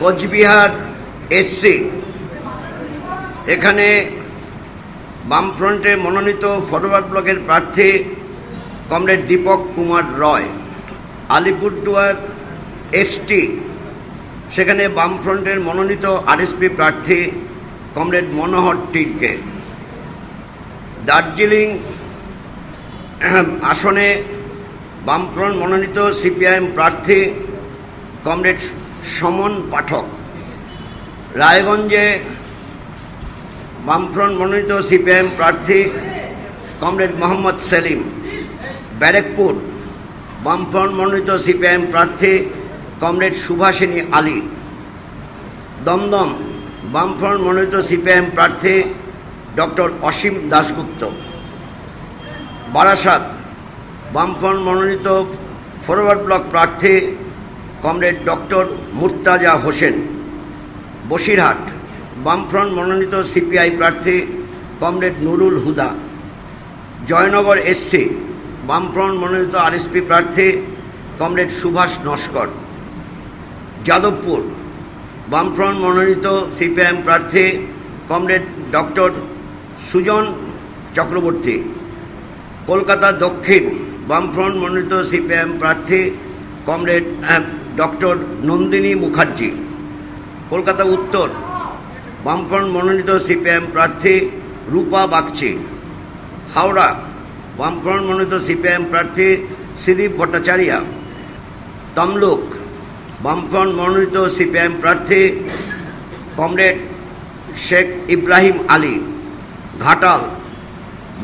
Cooch Behar SC, এখানে বামফ্রন্টে মনোনীত forward ব্লকের প্রার্থী কমরেড দীপক কুমার রয়। আলিপুরদুয়ার এসটি, সেখানে বামফ্রন্টের মনোনীত আরএসপি প্রার্থী কমরেড মনোহর টিরকে। দার্জিলিং আসনে বামফ্রন্ট মনোনীত সিপিআইএম প্রার্থী কমরেড সমন পাঠক। রায়গঞ্জে বামফ্রন্ট মনোনীত সিপিআইএম প্রার্থী কমরেড মোহাম্মদ সেলিম। ব্যারেকপুর বামফ্রন্ট মনোনীত সিপিআইএম প্রার্থী কমরেড সুভাষিনী আলী। দমদম বামফ্রন্ট মনোনীত সিপিআইএম প্রার্থী ডক্টর অসীম দাশগুপ্ত। বারাসাত বামফ্রন্ট মনোনীত ফরওয়ার্ড ব্লক প্রার্থী কমরেড ডক্টর মুর্তাজা হোসেন। বসিরহাট বামফ্রন্ট মনোনীত সিপিআই প্রার্থী কমরেড নুরুল হুদা। জয়নগর এসসি বামফ্রন্ট মনোনীত আরএসপি প্রার্থী কমরেড সুভাষ নস্কর। যাদবপুর বামফ্রন্ট মনোনীত সিপিআইএম প্রার্থী কমরেড ডক্টর সুজন চক্রবর্তী। কলকাতা দক্ষিণ বামফ্রন্ট মনোনীত সিপিআইএম প্রার্থী কমরেড ডক্টর নন্দিনী মুখার্জি। কলকাতা উত্তর বামফ্রন্ট মনোনীত সিপিআইএম প্রার্থী রূপা বাগচি। হাওড়া বামফ্রন্ট মনোনীত সিপিআইএম প্রার্থী শ্রীদীপ ভট্টাচার্য। তমলুক বামফ্রন্ট মনোনীত সিপিআইএম প্রার্থী কমরেড শেখ ইব্রাহিম আলী। ঘাটাল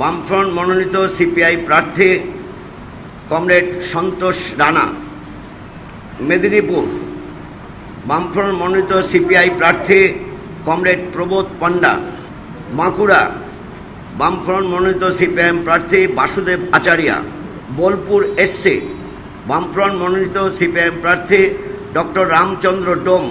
বামফ্রন্ট মনোনীত সিপিআই প্রার্থী কমরেড সন্তোষ রানা। মেদিনীপুর বামফ্রন্ট মনোনীত সিপিআই প্রার্থী কমরেড প্রবোধ পান্ডা। বাঁকুড়া বামফ্রন্ট মনোনীত সিপিআইএম প্রার্থী বাসুদেব আচার্য। বোলপুর এসসি বামফ্রন্ট মনোনীত সিপিআইএম প্রার্থী ডক্টর রামচন্দ্র ডোম।